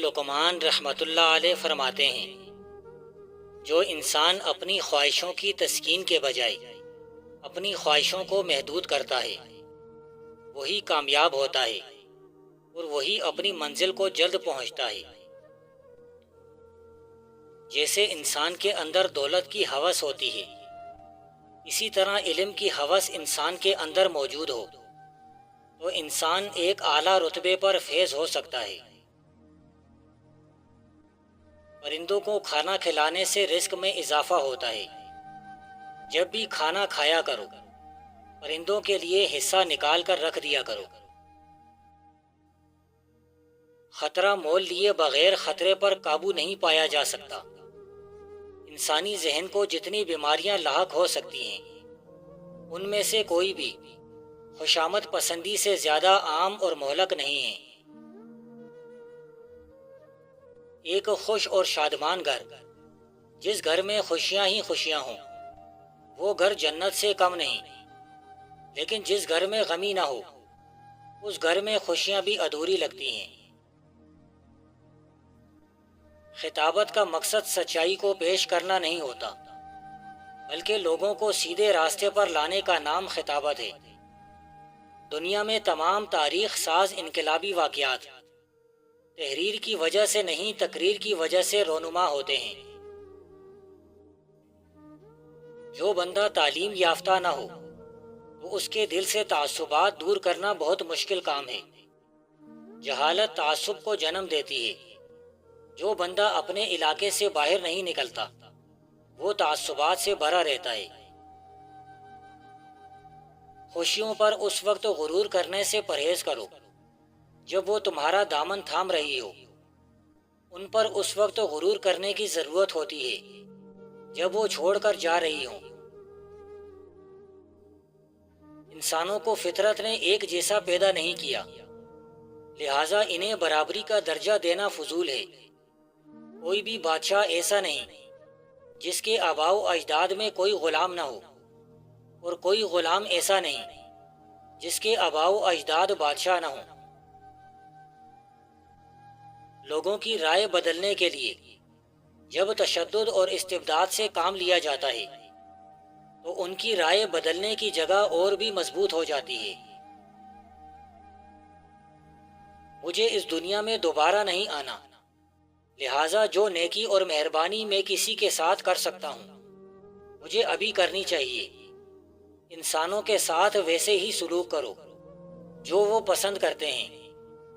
لقمان رحمۃ اللہ علیہ فرماتے ہیں، جو انسان اپنی خواہشوں کی تسکین کے بجائے اپنی خواہشوں کو محدود کرتا ہے وہی کامیاب ہوتا ہے اور وہی اپنی منزل کو جلد پہنچتا ہے۔ جیسے انسان کے اندر دولت کی ہوس ہوتی ہے، اسی طرح علم کی ہوس انسان کے اندر موجود ہو تو انسان ایک اعلیٰ رتبے پر فیض ہو سکتا ہے۔ پرندوں کو کھانا کھلانے سے رزق میں اضافہ ہوتا ہے۔ جب بھی کھانا کھایا کرو، پرندوں کے لیے حصہ نکال کر رکھ دیا کرو۔ خطرہ مول لیے بغیر خطرے پر قابو نہیں پایا جا سکتا۔ انسانی ذہن کو جتنی بیماریاں لاحق ہو سکتی ہیں، ان میں سے کوئی بھی خوشامد پسندی سے زیادہ عام اور مہلک نہیں ہے۔ ایک خوش اور شادمان گھر، جس گھر میں خوشیاں ہی خوشیاں ہوں، وہ گھر جنت سے کم نہیں، لیکن جس گھر میں غمی نہ ہو، اس گھر میں خوشیاں بھی ادھوری لگتی ہیں۔ خطابت کا مقصد سچائی کو پیش کرنا نہیں ہوتا، بلکہ لوگوں کو سیدھے راستے پر لانے کا نام خطابت ہے۔ دنیا میں تمام تاریخ ساز انقلابی واقعات تحریر کی وجہ سے نہیں، تقریر کی وجہ سے رونما ہوتے ہیں۔ جو بندہ تعلیم یافتہ نہ ہو تو اس کے دل سے تعصبات دور کرنا بہت مشکل کام ہے۔ جہالت تعصب کو جنم دیتی ہے۔ جو بندہ اپنے علاقے سے باہر نہیں نکلتا وہ تعصبات سے بھرا رہتا ہے۔ خوشیوں پر اس وقت غرور کرنے سے پرہیز کرو جب وہ تمہارا دامن تھام رہی ہو۔ ان پر اس وقت غرور کرنے کی ضرورت ہوتی ہے جب وہ چھوڑ کر جا رہی ہوں۔ انسانوں کو فطرت نے ایک جیسا پیدا نہیں کیا، لہٰذا انہیں برابری کا درجہ دینا فضول ہے۔ کوئی بھی بادشاہ ایسا نہیں جس کے آباء و اجداد میں کوئی غلام نہ ہو، اور کوئی غلام ایسا نہیں جس کے آباء و اجداد بادشاہ نہ ہوں۔ لوگوں کی رائے بدلنے کے لیے جب تشدد اور استبداد سے کام لیا جاتا ہے تو ان کی رائے بدلنے کی جگہ اور بھی مضبوط ہو جاتی ہے۔ مجھے اس دنیا میں دوبارہ نہیں آنا، لہٰذا جو نیکی اور مہربانی میں کسی کے ساتھ کر سکتا ہوں مجھے ابھی کرنی چاہیے۔ انسانوں کے ساتھ ویسے ہی سلوک کرو جو وہ پسند کرتے ہیں،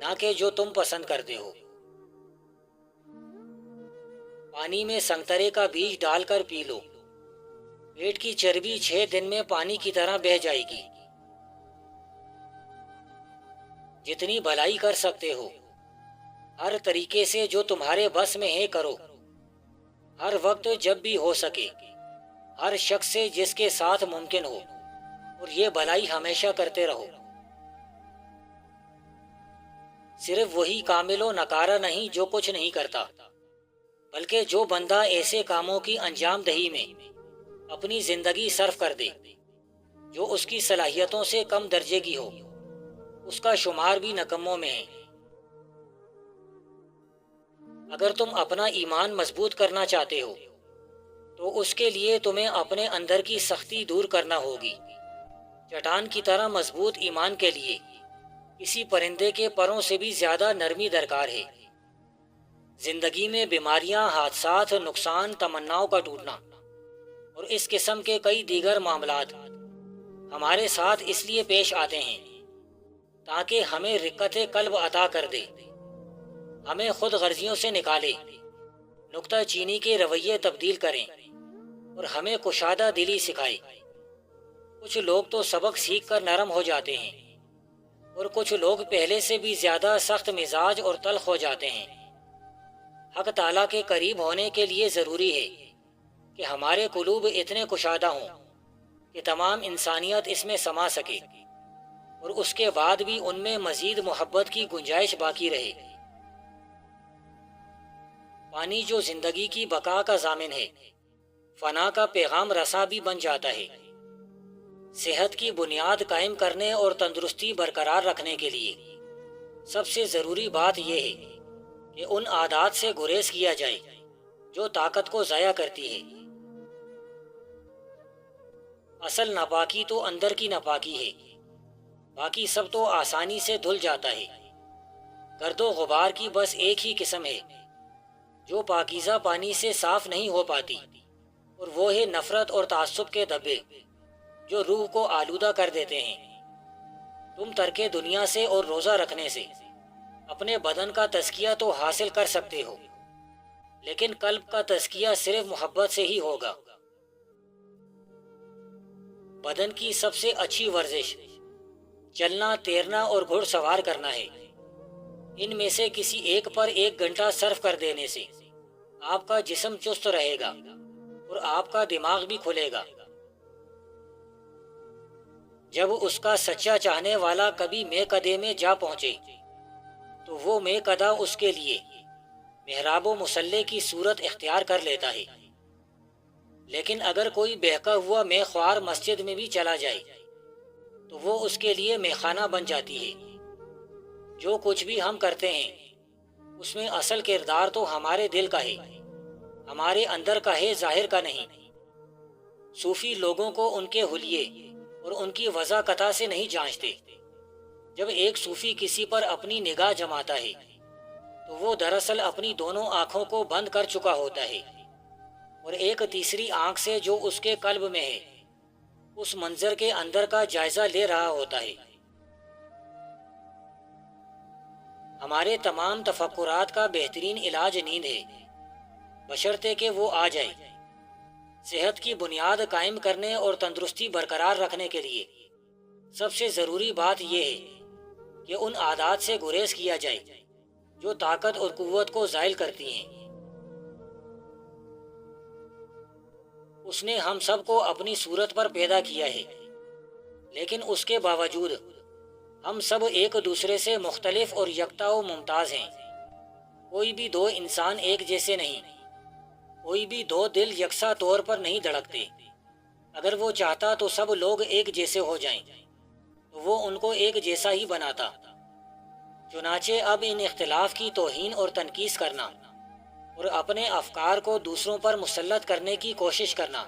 نہ کہ جو تم پسند کرتے ہو۔ پانی میں سنگترے کا بیج ڈال کر پی لو، پیٹ کی چربی 6 دن میں پانی کی طرح بہہ جائے گی۔ جتنی بھلائی کر سکتے ہو ہر طریقے سے جو تمہارے بس میں ہے کرو، ہر وقت جب بھی ہو سکے، ہر شخص سے جس کے ساتھ ممکن ہو، اور یہ بھلائی ہمیشہ کرتے رہو۔ صرف وہی کامل و نکارہ نہیں جو کچھ نہیں کرتا، بلکہ جو بندہ ایسے کاموں کی انجام دہی میں اپنی زندگی صرف کر دے جو اس کی صلاحیتوں سے کم درجے کی ہو، اس کا شمار بھی نکموں میں ہے۔ اگر تم اپنا ایمان مضبوط کرنا چاہتے ہو تو اس کے لیے تمہیں اپنے اندر کی سختی دور کرنا ہوگی۔ چٹان کی طرح مضبوط ایمان کے لیے کسی پرندے کے پروں سے بھی زیادہ نرمی درکار ہے۔ زندگی میں بیماریاں، حادثات، نقصان، تمناؤں کا ٹوٹنا اور اس قسم کے کئی دیگر معاملات ہمارے ساتھ اس لیے پیش آتے ہیں تاکہ ہمیں رقت قلب عطا کر دے، ہمیں خود غرضیوں سے نکالے، نکتہ چینی کے رویے تبدیل کریں اور ہمیں کشادہ دلی سکھائے۔ کچھ لوگ تو سبق سیکھ کر نرم ہو جاتے ہیں اور کچھ لوگ پہلے سے بھی زیادہ سخت مزاج اور تلخ ہو جاتے ہیں۔ حق تعالیٰ کے قریب ہونے کے لیے ضروری ہے کہ ہمارے قلوب اتنے کشادہ ہوں کہ تمام انسانیت اس میں سما سکے اور اس کے بعد بھی ان میں مزید محبت کی گنجائش باقی رہے۔ پانی جو زندگی کی بقا کا ضامن ہے، فنا کا پیغام رساں بھی بن جاتا ہے۔ صحت کی بنیاد قائم کرنے اور تندرستی برقرار رکھنے کے لیے سب سے ضروری بات یہ ہے کہ ان عادات سے گریز کیا جائے جو طاقت کو ضائع کرتی ہے۔ اصل ناپاکی تو اندر کی ناپاکی ہے، باقی سب تو آسانی سے دھل جاتا ہے۔ گرد و غبار کی بس ایک ہی قسم ہے جو پاکیزہ پانی سے صاف نہیں ہو پاتی، اور وہ ہے نفرت اور تعصب کے دھبے جو روح کو آلودہ کر دیتے ہیں۔ تم ترک دنیا سے اور روزہ رکھنے سے اپنے بدن کا تزکیہ تو حاصل کر سکتے ہو، لیکن قلب کا تزکیہ صرف محبت سے ہی ہوگا۔ بدن کی سب سے اچھی ورزش چلنا، تیرنا اور گھڑ سوار کرنا ہے۔ ان میں سے کسی ایک پر 1 گھنٹہ صرف کر دینے سے آپ کا جسم چست رہے گا اور آپ کا دماغ بھی کھلے گا۔ جب اس کا سچا چاہنے والا کبھی میں قدے میں جا پہنچے تو وہ میں قدا اس کے لیے محراب و مصلی کی صورت اختیار کر لیتا ہے۔ لیکن اگر کوئی بہکا ہوا میں خوار مسجد میں بھی چلا جائے تو وہ اس کے لیے میخانہ بن جاتی ہے۔ جو کچھ بھی ہم کرتے ہیں اس میں اصل کردار تو ہمارے دل کا ہے، ہمارے اندر کا ہے، ظاہر کا نہیں۔ صوفی لوگوں کو ان کے حلیے اور ان کی وضاقتہ سے نہیں جانچتے۔ جب ایک صوفی کسی پر اپنی نگاہ جماتا ہے تو وہ دراصل اپنی دونوں آنکھوں کو بند کر چکا ہوتا ہے، اور ایک تیسری آنکھ سے جو اس کے قلب میں ہے اس منظر کے اندر کا جائزہ لے رہا ہوتا ہے۔ ہمارے تمام تفکرات کا بہترین علاج نیند ہے، بشرطے کہ وہ آ جائے۔ صحت کی بنیاد قائم کرنے اور تندرستی برقرار رکھنے کے لیے سب سے ضروری بات یہ ہے کہ ان عادات سے گریز کیا جائے جو طاقت اور قوت کو زائل کرتی ہیں۔ اس نے ہم سب کو اپنی صورت پر پیدا کیا ہے، لیکن اس کے باوجود ہم سب ایک دوسرے سے مختلف اور یکتا و ممتاز ہیں۔ کوئی بھی دو انسان ایک جیسے نہیں، کوئی بھی دو دل یکساں طور پر نہیں دھڑکتے۔ اگر وہ چاہتا تو سب لوگ ایک جیسے ہو جائیں تو وہ ان کو ایک جیسا ہی بناتا۔ چنانچہ اب ان اختلاف کی توہین اور تنقیص کرنا اور اپنے افکار کو دوسروں پر مسلط کرنے کی کوشش کرنا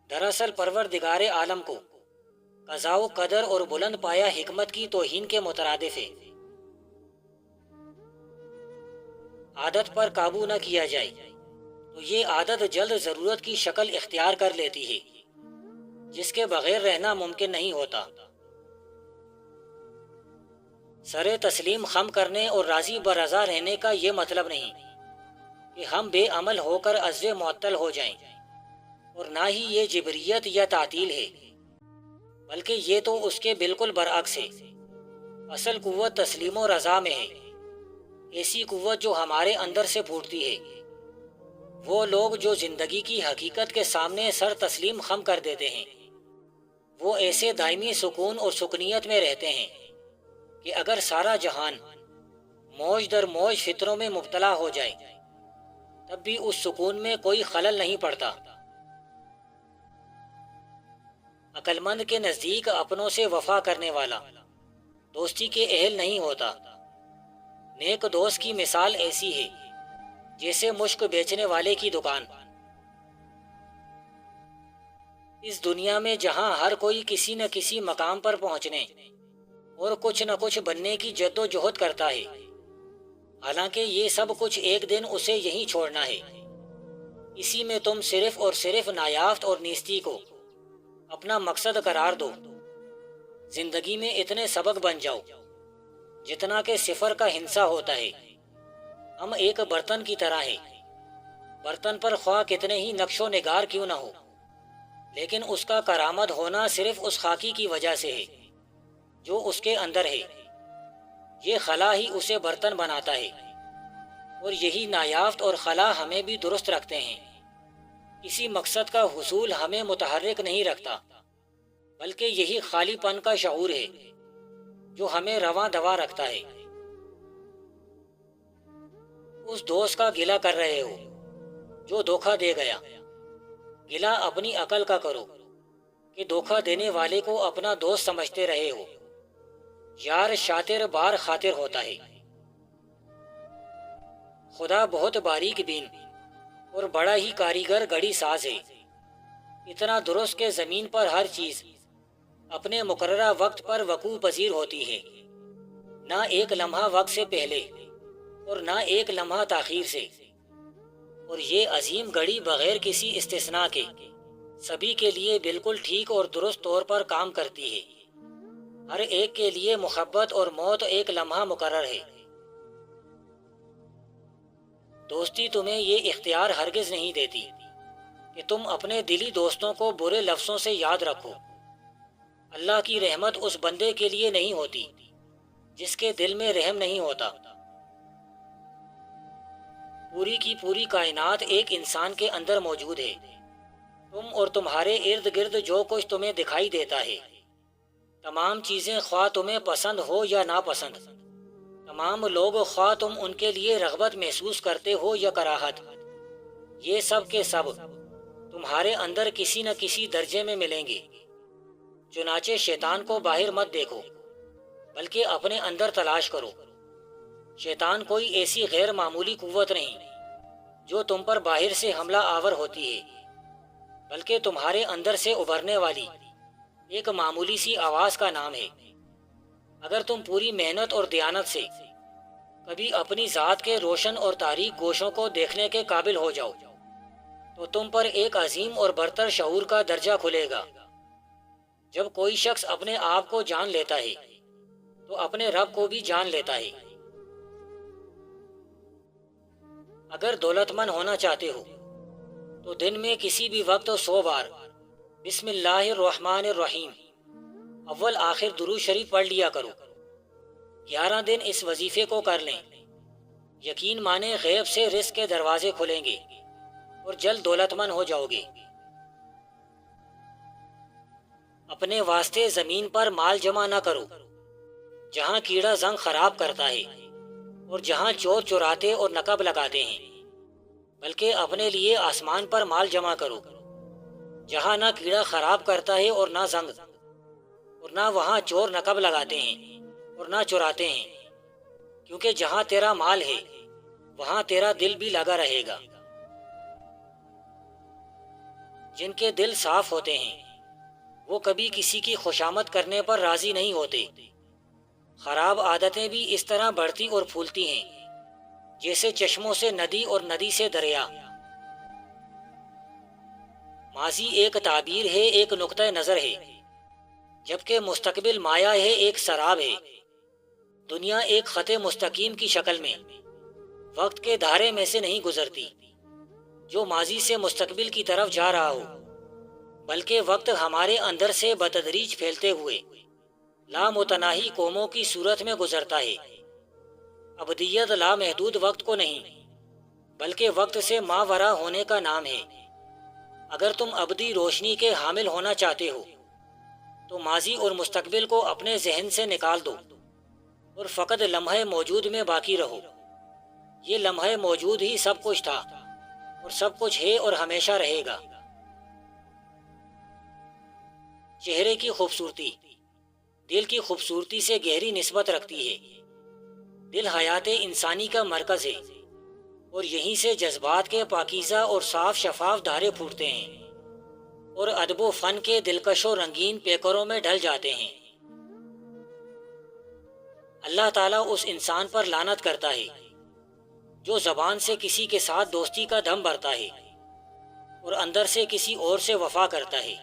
دراصل پروردگار عالم کو قضاء و قدر اور بلند پایہ حکمت کی توہین کے مترادف ہے۔ عادت پر قابو نہ کیا جائے تو یہ عادت جلد ضرورت کی شکل اختیار کر لیتی ہے جس کے بغیر رہنا ممکن نہیں ہوتا۔ سر تسلیم خم کرنے اور راضی برضا رہنے کا یہ مطلب نہیں کہ ہم بے عمل ہو کر عزو معطل ہو جائیں، اور نہ ہی یہ جبریت یا تعطیل ہے، بلکہ یہ تو اس کے بالکل برعکس ہے۔ اصل قوت تسلیم و رضا میں ہے، ایسی قوت جو ہمارے اندر سے پھوٹتی ہے۔ وہ لوگ جو زندگی کی حقیقت کے سامنے سر تسلیم خم کر دیتے ہیں وہ ایسے دائمی سکون اور سکنیت میں رہتے ہیں کہ اگر سارا جہان موج در موج فطروں میں مبتلا ہو جائے تب بھی اس سکون میں کوئی خلل نہیں پڑتا۔ عقل مند کے نزدیک اپنوں سے وفا کرنے والا دوستی کے اہل نہیں ہوتا۔ نیک دوست کی مثال ایسی ہے جیسے مشک بیچنے والے کی دکان۔ اس دنیا میں جہاں ہر کوئی کسی نہ کسی مقام پر پہنچنے اور کچھ نہ کچھ بننے کی جد و جہد کرتا ہے، حالانکہ یہ سب کچھ ایک دن اسے یہیں چھوڑنا ہے۔ اسی میں تم صرف اور صرف نایافت اور نیستی کو اپنا مقصد قرار دو۔ زندگی میں اتنے سبق بن جاؤ جتنا کہ صفر کا ہندسہ ہوتا ہے۔ ہم ایک برتن کی طرح ہیں، برتن پر خواہ کتنے ہی نقش و نگار کیوں نہ ہو، لیکن اس کا کارآمد ہونا صرف اس خاکی کی وجہ سے ہے جو اس کے اندر ہے۔ یہ خلا ہی اسے برتن بناتا ہے، اور یہی نایافت اور خلا ہمیں بھی درست رکھتے ہیں۔ کسی مقصد کا حصول ہمیں متحرک نہیں رکھتا، بلکہ یہی خالی پن کا شعور ہے جو ہمیں رواں دوا رکھتا ہے۔ اس دوست کا گلہ کر رہے ہو جو دھوکہ دے گیا، گلہ اپنی عقل کا کرو کہ دھوکہ دینے والے کو اپنا دوست سمجھتے رہے ہو۔ یار شاطر بار خاطر ہوتا ہے۔ خدا بہت باریک بین اور بڑا ہی کاریگر گھڑی ساز ہے، اتنا درست کہ زمین پر ہر چیز اپنے مقررہ وقت پر وقوع پذیر ہوتی ہے، نہ ایک لمحہ وقت سے پہلے اور نہ ایک لمحہ تاخیر سے۔ اور یہ عظیم گھڑی بغیر کسی استثناء کے سبھی کے لیے بالکل ٹھیک اور درست طور پر کام کرتی ہے۔ ہر ایک کے لیے محبت اور موت ایک لمحہ مقرر ہے۔ دوستی تمہیں یہ اختیار ہرگز نہیں دیتی کہ تم اپنے دلی دوستوں کو برے لفظوں سے یاد رکھو۔ اللہ کی رحمت اس بندے کے لیے نہیں ہوتی جس کے دل میں رحم نہیں ہوتا۔ پوری کی پوری کائنات ایک انسان کے اندر موجود ہے۔ تم اور تمہارے ارد گرد جو کچھ تمہیں دکھائی دیتا ہے، تمام چیزیں خواہ تمہیں پسند ہو یا ناپسند، تمام لوگ خواہ تم ان کے لیے رغبت محسوس کرتے ہو یا کراہت، یہ سب کے سب تمہارے اندر کسی نہ کسی درجے میں ملیں گے۔ چنانچہ شیطان کو باہر مت دیکھو بلکہ اپنے اندر تلاش کرو۔ شیطان کوئی ایسی غیر معمولی قوت نہیں جو تم پر باہر سے حملہ آور ہوتی ہے، بلکہ تمہارے اندر سے ابھرنے والی ایک معمولی سی آواز کا نام ہے۔ اگر تم پوری محنت اور دیانت سے کبھی اپنی ذات کے روشن اور تاریک گوشوں کو دیکھنے کے قابل ہو جاؤ تو تم پر ایک عظیم اور برتر شعور کا درجہ کھلے گا۔ جب کوئی شخص اپنے آپ کو جان لیتا ہے تو اپنے رب کو بھی جان لیتا ہے۔ اگر دولت مند ہونا چاہتے ہو تو دن میں کسی بھی وقت 100 بار بسم اللہ الرحمن الرحیم اول آخر درود شریف پڑھ لیا کرو۔ 11 دن اس وظیفے کو کر لیں، یقین مانے غیب سے رزق کے دروازے کھلیں گے اور جلد دولت مند ہو جاؤ گے۔ اپنے واسطے زمین پر مال جمع نہ کرو جہاں کیڑا زنگ خراب کرتا ہے اور جہاں چور چراتے اور نقب لگاتے ہیں، بلکہ اپنے لیے آسمان پر مال جمع کرو جہاں نہ کیڑا خراب کرتا ہے اور نہ زنگ، اور نہ وہاں چور نقب لگاتے ہیں اور نہ چراتے ہیں، کیونکہ جہاں تیرا مال ہے وہاں تیرا دل بھی لگا رہے گا۔ جن کے دل صاف ہوتے ہیں وہ کبھی کسی کی خوشامد کرنے پر راضی نہیں ہوتے۔ خراب عادتیں بھی اس طرح بڑھتی اور پھولتی ہیں جیسے چشموں سے ندی اور ندی سے دریا۔ ماضی ایک تعبیر ہے، ایک نقطہ نظر ہے، جبکہ مستقبل مایا ہے، ایک سراب ہے۔ دنیا ایک خط مستقیم کی شکل میں وقت کے دھارے میں سے نہیں گزرتی جو ماضی سے مستقبل کی طرف جا رہا ہو، بلکہ وقت ہمارے اندر سے بتدریج پھیلتے ہوئے لامتناہی قوموں کی صورت میں گزرتا ہے۔ ابدیت لامحدود وقت کو نہیں بلکہ وقت سے ماورا ہونے کا نام ہے۔ اگر تم ابدی روشنی کے حامل ہونا چاہتے ہو تو ماضی اور مستقبل کو اپنے ذہن سے نکال دو اور فقط لمحہ موجود میں باقی رہو۔ یہ لمحہ موجود ہی سب کچھ تھا اور سب کچھ ہے اور ہمیشہ رہے گا۔ چہرے کی خوبصورتی دل کی خوبصورتی سے گہری نسبت رکھتی ہے۔ دل حیات انسانی کا مرکز ہے اور یہیں سے جذبات کے پاکیزہ اور صاف شفاف دھارے پھوٹتے ہیں اور ادب و فن کے دلکش و رنگین پیکروں میں ڈھل جاتے ہیں۔ اللہ تعالیٰ اس انسان پر لعنت کرتا ہے جو زبان سے کسی کے ساتھ دوستی کا دم بھرتا ہے اور اندر سے کسی اور سے وفا کرتا ہے۔